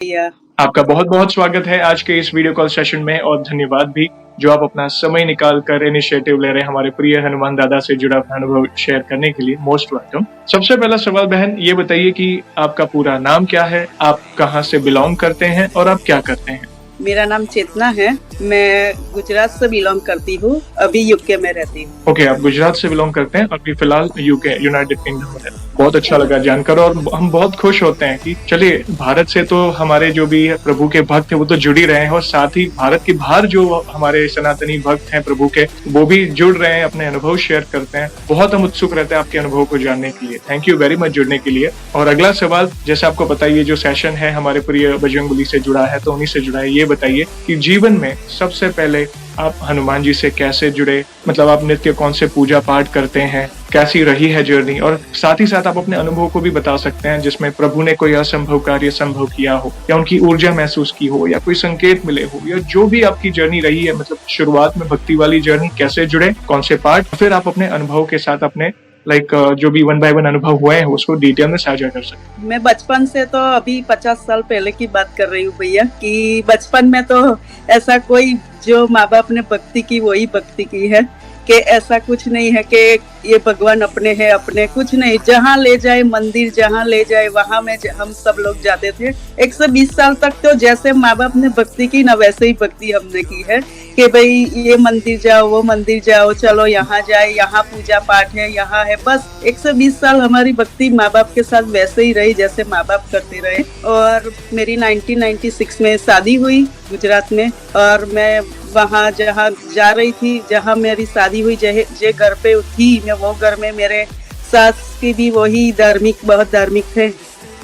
या आपका बहुत-बहुत स्वागत है आज के इस वीडियो कॉल सेशन में और धन्यवाद भी जो आप अपना समय निकाल कर इनिशिएटिव ले रहे हैं हमारे प्रिय हनुमान दादा से जुड़ा अपना अनुभव शेयर करने के लिए। Most welcome. सबसे पहला सवाल बहन ये बताइए कि आपका पूरा नाम क्या है, आप कहाँ से बिलोंग करते हैं और आप क्या करते हैं? मेरा नाम चेतना है। मैं गुजरात से बिलोंग करती हूँ, अभी यूके में रहती हूँ। ओके, आप गुजरात से बिलोंग करते हैं, अभी फिलहाल यूके यूनाइटेड किंगडम में रहते हैं। बहुत अच्छा लगा जानकर और हम बहुत खुश होते हैं कि चलिए भारत से तो हमारे जो भी प्रभु के भक्त हैं वो तो जुड़ ही रहे हैं और साथ ही भारत के बाहर जो हमारे सनातनी भक्त हैं प्रभु के वो भी जुड़ रहे हैं, अपने अनुभव शेयर करते हैं। बहुत हम उत्सुक रहते हैं आपके अनुभव को जानने के लिए। थैंक यू वेरी मच जुड़ने के लिए। और अगला सवाल, जैसे आपको पता है ये जो सेशन है हमारे प्रिय बजरंगबली से जुड़ा है तो उन्हीं से जुड़ा है। ये बताइए कि जीवन में सबसे पहले आप हनुमान जी से कैसे जुड़े, मतलब आप नित्य कौन से पूजा पाठ करते हैं, कैसी रही है जर्नी, और साथ ही साथ आप अपने अनुभव को भी बता सकते हैं जिसमें प्रभु ने कोई असंभव कार्य संभव किया हो या उनकी ऊर्जा महसूस की हो या कोई संकेत मिले हो या जो भी आपकी जर्नी रही है, मतलब शुरुआत में भक्ति वाली जर्नी कैसे जुड़े, कौन से पार्ट, फिर आप अपने अनुभव के साथ अपने जो भी 1 बाय 1 अनुभव हुए हैं उसको डिटेल में साझा कर सकते हैं। मैं बचपन से तो अभी 50 साल पहले की बात कर रही हूँ भैया, कि बचपन में तो ऐसा कोई जो माँ बाप ने भक्ति की वही भक्ति की है, कि ऐसा कुछ नहीं है कि ये भगवान अपने हैं, अपने कुछ नहीं। जहाँ ले जाए मंदिर, जहाँ ले जाए वहाँ में हम सब लोग जाते थे। 120 साल तक तो जैसे माँ बाप ने भक्ति की ना वैसे ही भक्ति हमने की है, कि भाई ये मंदिर जाओ, वो मंदिर जाओ, चलो यहाँ जाए, यहाँ पूजा पाठ है, यहाँ है। बस 120 साल हमारी भक्ति माँ बाप के साथ वैसे ही रही जैसे माँ बाप करते रहे। और मेरी 1996 में शादी हुई गुजरात में, और मैं वहाँ जहाँ जा रही थी, जहाँ मेरी शादी हुई, जे घर पे थी मैं, वो घर में मेरे सास की भी वही धार्मिक, बहुत धार्मिक थे।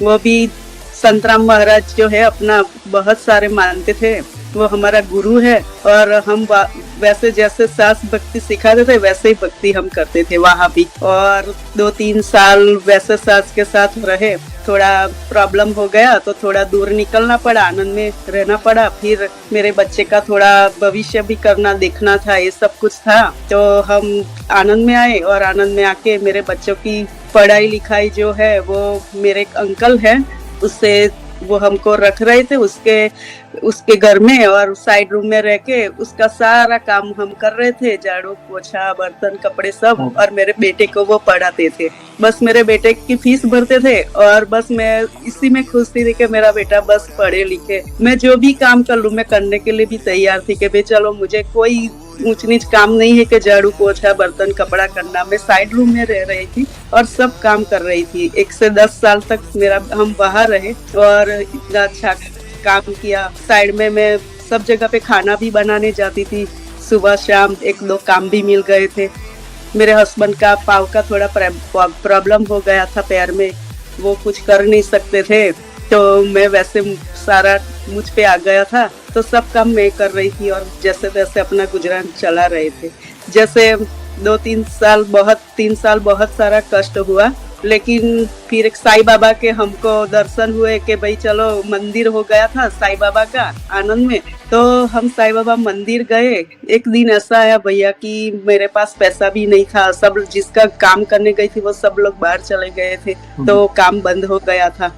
वो भी संतराम महाराज जो है अपना बहुत सारे मानते थे, वो हमारा गुरु है। और हम वैसे जैसे सास भक्ति सिखाते थे वैसे ही भक्ति हम करते थे वहाँ भी। और 2-3 साल वैसे सास के साथ रहे, थोड़ा प्रॉब्लम हो गया तो थोड़ा दूर निकलना पड़ा, आनंद में रहना पड़ा। फिर मेरे बच्चे का थोड़ा भविष्य भी करना, देखना था, ये सब कुछ था। तो हम आनंद में आए और आनंद में आके मेरे बच्चों की पढ़ाई लिखाई जो है वो मेरे एक अंकल है उससे वो हमको रख रहे थे उसके घर में, और साइड रूम में रह के उसका सारा काम हम कर रहे थे, झाड़ू पोछा बर्तन कपड़े सब। और मेरे बेटे को वो पढ़ाते थे, बस मेरे बेटे की फीस भरते थे और बस मैं इसी में खुश थी कि मेरा बेटा बस पढ़े लिखे। मैं जो भी काम कर लूँ मैं करने के लिए भी तैयार थी कि भाई चलो मुझे कोई ऊंच नीच काम नहीं है कि झाड़ू पोछा बर्तन कपड़ा करना। मैं साइड रूम में रह रही थी और सब काम कर रही थी। 1 से 10 साल तक हम बाहर रहे और इतना अच्छा काम किया। साइड में मैं सब जगह पे खाना भी बनाने जाती थी, सुबह शाम 1-2 काम भी मिल गए थे। मेरे हस्बैंड का पाँव का थोड़ा प्रॉब्लम हो गया था पैर में, वो कुछ कर नहीं सकते थे, तो मैं वैसे सारा मुझ पे आ गया था, तो सब काम मैं कर रही थी और जैसे तैसे अपना गुजरान चला रहे थे। जैसे 2-3 साल 3 साल बहुत सारा कष्ट हुआ, लेकिन फिर एक साईं बाबा के हमको दर्शन हुए कि भाई चलो, मंदिर हो गया था साईं बाबा का आनंद में, तो हम साईं बाबा मंदिर गए। एक दिन ऐसा आया भैया कि मेरे पास पैसा भी नहीं था, सब जिसका काम करने गई थी वो सब लोग बाहर चले गए थे, तो काम बंद हो गया था।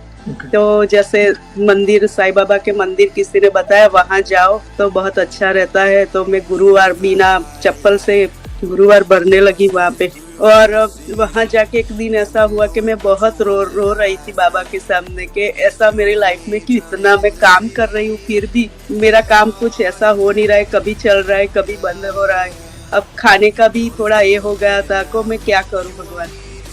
तो जैसे मंदिर, साईं बाबा के मंदिर किसी ने बताया वहाँ जाओ तो बहुत अच्छा रहता है, तो मैं गुरुवार बिना चप्पल से गुरुवार भरने लगी वहाँ पे। और वहाँ जाके एक दिन ऐसा हुआ कि मैं बहुत रो रही थी बाबा के सामने, कि ऐसा मेरी लाइफ में कि इतना मैं काम कर रही हूँ फिर भी मेरा काम कुछ ऐसा हो नहीं रहा है, कभी चल रहा है कभी बंद हो रहा है। अब खाने का भी थोड़ा ये हो गया था को मैं क्या करूँ भगवान।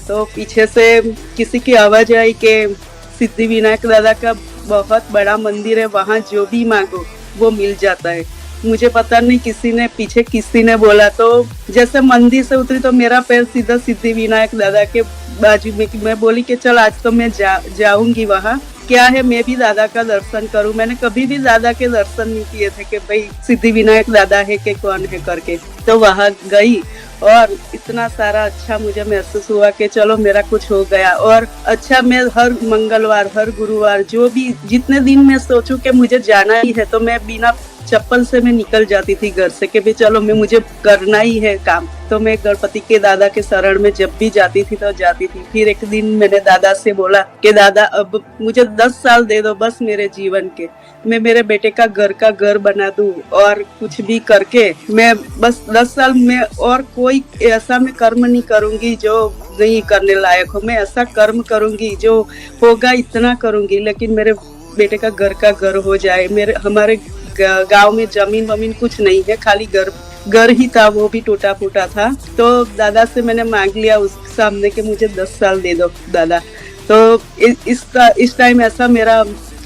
तो पीछे से किसी की आवाज आई कि सिद्धि विनायक दादा का बहुत बड़ा मंदिर है, वहाँ जो भी मांगो वो मिल जाता है। मुझे पता नहीं किसी ने बोला, तो जैसे मंदिर से उतरी तो मेरा पैर सीधा सिद्धि विनायक दादा के बाजू में। मैं बोली कि चल आज तो मैं जाऊंगी वहाँ, क्या है मैं भी दादा का दर्शन करूं। मैंने कभी भी दादा के दर्शन नहीं किए थे कि भाई सिद्धि विनायक दादा है कि कौन है करके। तो वहाँ गई और इतना सारा अच्छा मुझे महसूस हुआ कि चलो मेरा कुछ हो गया। और अच्छा, मैं हर मंगलवार, हर गुरुवार, जो भी जितने दिन मैं सोचूं कि मुझे जाना ही है, तो मैं बिना चप्पल से मैं निकल जाती थी घर से कि भी चलो मुझे करना ही है काम। तो मैं गणपति के दादा के शरण में जब भी जाती थी तो जाती थी। फिर एक दिन मैंने दादा से बोला कि दादा अब मुझे 10 साल दे दो बस मेरे जीवन के, मैं मेरे बेटे का घर बना दूं और कुछ भी करके मैं बस 10 साल में और कोई ऐसा मैं कर्म नहीं करूंगी जो नहीं करने लायक हो। मैं ऐसा कर्म करूंगी जो होगा इतना करूंगी, लेकिन मेरे बेटे का घर हो जाए। हमारे गांव में जमीन वमीन कुछ नहीं है, खाली घर ही था, वो भी टूटा फूटा था। तो दादा से मैंने मांग लिया उस सामने के मुझे 10 साल दे दो दादा। तो इस टाइम ऐसा मेरा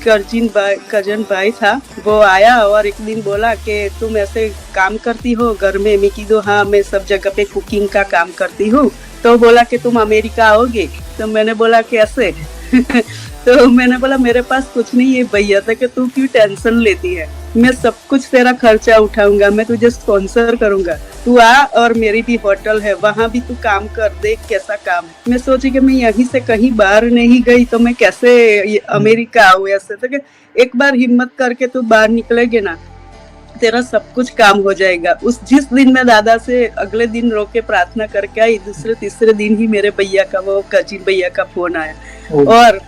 कजन भाई था, वो आया और एक दिन बोला कि तुम ऐसे काम करती हो घर में। मैं की दो हाँ, मैं सब जगह पे कुकिंग का काम करती हूँ। तो बोला कि तुम अमेरिका आओगे। तो मैंने बोला कैसे तो मैंने बोला मेरे पास कुछ नहीं है भैया, था कि तू क्यों टेंशन लेती है, मैं सब कुछ तेरा खर्चा उठाऊंगा, मैं तुझे स्पॉन्सर करूंगा, तू आ और मेरी भी होटल है वहाँ भी तू काम कर, देख कैसा काम है। मैं सोची कि मैं यहीं से कहीं बाहर नहीं गई तो मैं कैसे अमेरिका आऊँ ऐसे। तो एक बार हिम्मत करके तू बाहर निकलेगे ना, तेरा सब कुछ काम हो जाएगा। जिस दिन मैं दादा से अगले दिन रो के प्रार्थना करके आई, दूसरे तीसरे दिन ही मेरे भैया का, वो कजिन भैया का फोन आया और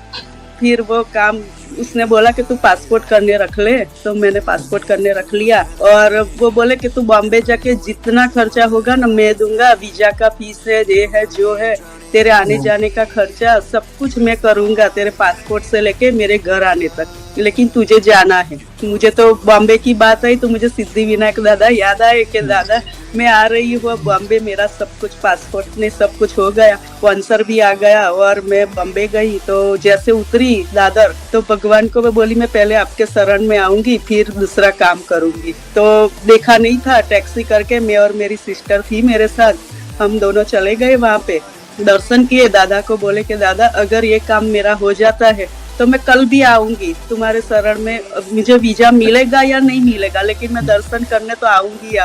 फिर वो काम उसने बोला कि तू पासपोर्ट करने रख ले। तो मैंने पासपोर्ट करने रख लिया और वो बोले कि तू बॉम्बे जाके जितना खर्चा होगा ना मैं दूंगा, वीजा का फीस है, ये है जो है, तेरे आने जाने का खर्चा सब कुछ मैं करूंगा, तेरे पासपोर्ट से लेके मेरे घर आने तक, लेकिन तुझे जाना है। मुझे तो बॉम्बे की बात आई तो मुझे सिद्धि विनायक दादा याद आए कि दादा मैं आ रही हूँ बॉम्बे, मेरा सब कुछ पासपोर्ट में सब कुछ हो गया, स्पॉन्सर भी आ गया और मैं बॉम्बे गई। तो जैसे उतरी दादर तो भगवान को मैं बोली मैं पहले आपके शरण में आऊंगी फिर दूसरा काम करूंगी। तो देखा नहीं था, टैक्सी करके मैं और मेरी सिस्टर थी मेरे साथ, हम दोनों चले गए वहाँ पे, दर्शन किए। दादा को बोले कि दादा अगर ये काम मेरा हो जाता है तो मैं कल भी आऊंगी तुम्हारे शरण में, मुझे वीजा मिलेगा या नहीं मिलेगा लेकिन मैं दर्शन करने तो आऊंगी।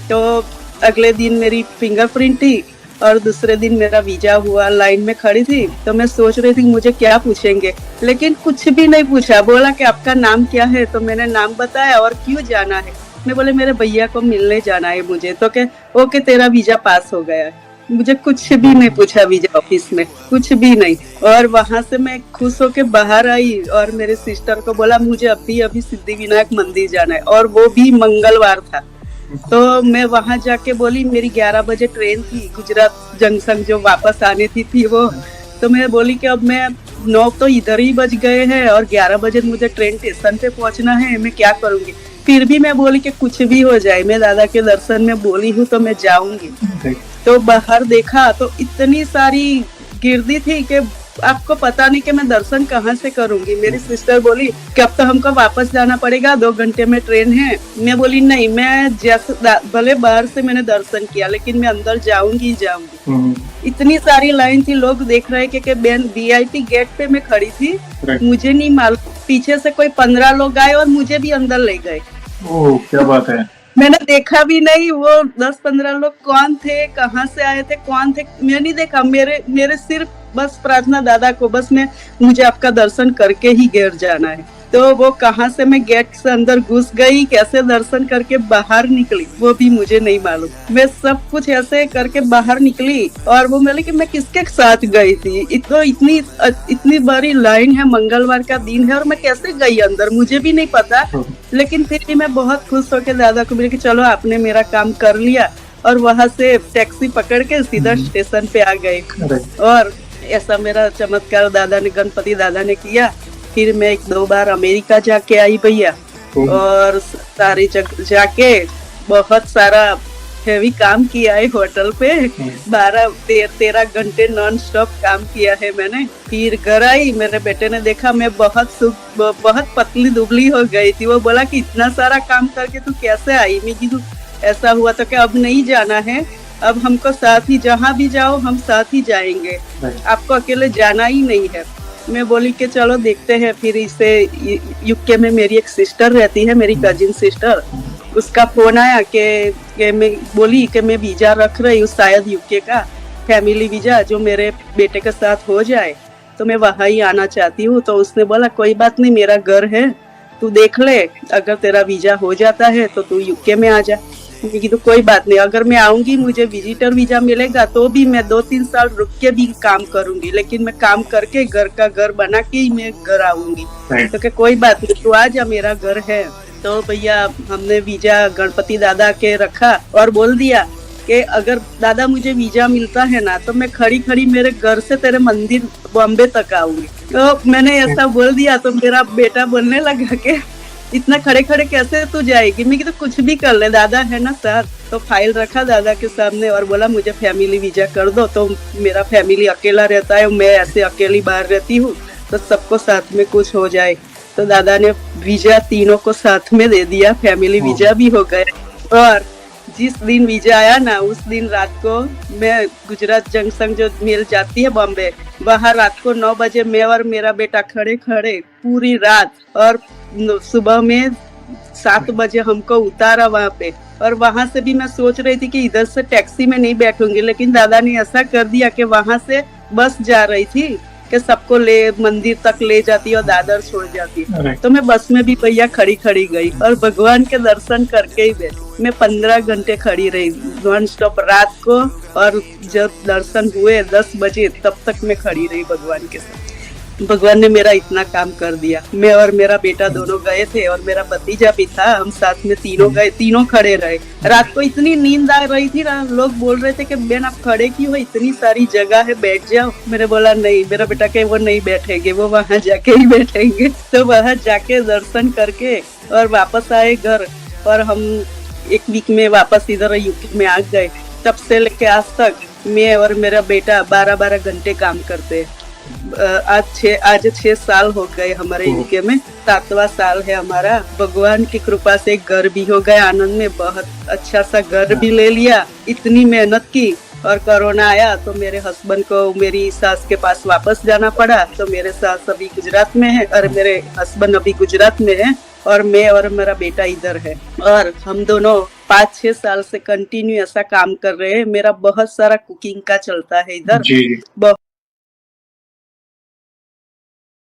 तो अगले दिन मेरी फिंगरप्रिंट थी और दूसरे दिन मेरा वीजा हुआ। लाइन में खड़ी थी तो मैं सोच रही थी मुझे क्या पूछेंगे, लेकिन कुछ भी नहीं पूछा। बोला कि आपका नाम क्या है, तो मैंने नाम बताया और क्यों जाना है। मैं बोले मेरे भैया को मिलने जाना है मुझे। तो क्या ओके तेरा वीजा पास हो गया है। मुझे कुछ भी नहीं पूछा वीजा ऑफिस में, कुछ भी नहीं। और वहां से मैं खुश होके बाहर आई और मेरे सिस्टर को बोला मुझे अभी सिद्धि विनायक मंदिर जाना है, और वो भी मंगलवार था। तो मैं वहां जाके बोली मेरी 11 बजे ट्रेन थी गुजरात जंक्शन जो वापस आने थी वो। तो मैं बोली कि अब मैं 9 तो इधर ही बज गए हैं और 11 बजे मुझे ट्रेन स्टेशन पे पहुंचना है, मैं क्या करूंगी। फिर भी मैं बोली कि कुछ भी हो जाए, मैं दादा के दर्शन में बोली हूँ तो मैं जाऊंगी। तो बाहर देखा तो इतनी सारी गिरदी थी कि आपको पता नहीं कि मैं दर्शन कहाँ से करूंगी। मेरी सिस्टर बोली कि अब तो हमको वापस जाना पड़ेगा, 2 घंटे में ट्रेन है। मैं बोली नहीं, मैं जैसे भले बाहर से मैंने दर्शन किया लेकिन मैं अंदर जाऊंगी। इतनी सारी लाइन थी, लोग देख रहे कि बहन VIP गेट पे मैं खड़ी थी, मुझे नहीं मालूम पीछे से कोई 15 लोग आए और मुझे भी अंदर ले गए। ओह क्या बात है। मैंने देखा भी नहीं वो 10-15 लोग कौन थे, कहाँ से आए थे, कौन थे, मैं नहीं देखा। मेरे सिर्फ बस प्रार्थना दादा को, बस मुझे आपका दर्शन करके ही घर जाना है। तो वो कहाँ से मैं गेट से अंदर घुस गई, कैसे दर्शन करके बाहर निकली वो भी मुझे नहीं मालूम। मैं सब कुछ ऐसे करके बाहर निकली और वो बोली कि मैं किसके साथ गई थी, इतनी बड़ी लाइन है, मंगलवार का दिन है और मैं कैसे गई अंदर मुझे भी नहीं पता। लेकिन फिर भी मैं बहुत खुश होकर दादा को बोली कि चलो आपने मेरा काम कर लिया, और वहाँ से टैक्सी पकड़ के सीधा स्टेशन पे आ गए। और ऐसा मेरा चमत्कार गणपति दादा ने किया। फिर मैं 1-2 बार अमेरिका जाके आई भैया, और सारी जगह जाके बहुत सारा हेवी काम किया है होटल पे। 12-13 घंटे नॉन स्टॉप काम किया है मैंने। फिर घर आई, मेरे बेटे ने देखा मैं बहुत पतली दुबली हो गई थी। वो बोला कि इतना सारा काम करके तू कैसे आई। मैं की ऐसा हुआ तो कि अब नहीं जाना है, अब हमको साथ ही, जहाँ भी जाओ हम साथ ही जाएंगे, आपको अकेले जाना ही नहीं है। मैं बोली कि चलो देखते हैं। फिर इसे यूके में मेरी एक सिस्टर रहती है, मेरी कजिन सिस्टर, उसका फोन आया कि मैं बोली कि मैं वीजा रख रही हूँ शायद यूके का फैमिली वीजा, जो मेरे बेटे के साथ हो जाए तो मैं वहाँ ही आना चाहती हूँ। तो उसने बोला कोई बात नहीं, मेरा घर है तू देख ले, अगर तेरा वीजा हो जाता है तो तू यूके में आ जा। मैंने तो कोई बात नहीं, अगर मैं आऊंगी मुझे विजिटर वीजा मिलेगा तो भी मैं 2-3 साल रुक के भी काम करूंगी, लेकिन मैं काम करके घर का घर बना के ही मैं घर आऊंगी। तो क्या कोई बात नहीं, तू आ जा, मेरा घर है। तो भैया हमने वीजा गणपति दादा के रखा और बोल दिया कि अगर दादा मुझे वीजा मिलता है ना तो मैं खड़ी खड़ी मेरे घर से तेरे मंदिर बॉम्बे तक आऊंगी। तो मैंने ऐसा बोल दिया तो मेरा बेटा बोलने लगा कि इतना खड़े खड़े कैसे तू जाएगी। मैं तो कुछ भी कर ले, दादा है ना साथ। तो फाइल रखा दादा के सामने और बोला मुझे फैमिली वीजा कर दो। तो मेरा फैमिली अकेला रहता है, मैं ऐसे अकेली बाहर रहती हूँ, तो सबको साथ में कुछ हो जाए। तो दादा ने वीजा तीनों को साथ में दे दिया, फैमिली वीजा भी हो गए। और जिस दिन वीजा आया ना उस दिन रात को मैं गुजरात जंक्शन जो मिल जाती है बॉम्बे, वहाँ रात को 9 बजे मैं और मेरा बेटा खड़े खड़े पूरी रात, और सुबह में 7 बजे हमको उतारा वहाँ पे। और वहाँ से भी मैं सोच रही थी कि इधर से टैक्सी में नहीं बैठूंगी, लेकिन दादा ने ऐसा कर दिया कि वहाँ से बस जा रही थी कि सबको ले मंदिर तक ले जाती और दादर छोड़ जाती। तो मैं बस में भी भैया खड़ी खड़ी गई और भगवान के दर्शन करके ही बैठी। मैं 15 घंटे खड़ी रही नॉन स्टॉप रात को, और जब दर्शन हुए 10 बजे तब तक मैं खड़ी रही भगवान के साथ। भगवान ने मेरा इतना काम कर दिया। मैं और मेरा बेटा दोनों गए थे और मेरा भतीजा भी था, हम साथ में तीनों गए, तीनों खड़े रहे। रात को इतनी नींद आ रही थी ना, लोग बोल रहे थे कि बहन आप खड़े क्यों हो, इतनी सारी जगह है, बैठ जाओ। मैंने बोला नहीं, मेरा बेटा के वो नहीं बैठेंगे, वो वहाँ जाके ही बैठेंगे। तो वहाँ जाके दर्शन करके और वापस आए घर, और हम 1 वीक में वापस इधर यूके में आ गए। तब से लेके आज तक मैं और मेरा बेटा 12-12 घंटे काम करते हैं। आज 6 साल हो गए हमारे यूके में, 7वां साल है हमारा। भगवान की कृपा से घर भी हो गया, आनंद में बहुत अच्छा सा घर भी ले लिया। इतनी मेहनत की और कोरोना आया तो मेरे हस्बैंड को मेरी सास के पास वापस जाना पड़ा। तो मेरे सास अभी गुजरात में है और मेरे हस्बैंड अभी गुजरात में है, और मैं और मेरा बेटा इधर है। और हम दोनों 5-6 साल से कंटिन्यू ऐसा काम कर रहे हैं। मेरा बहुत सारा कुकिंग का चलता है इधर।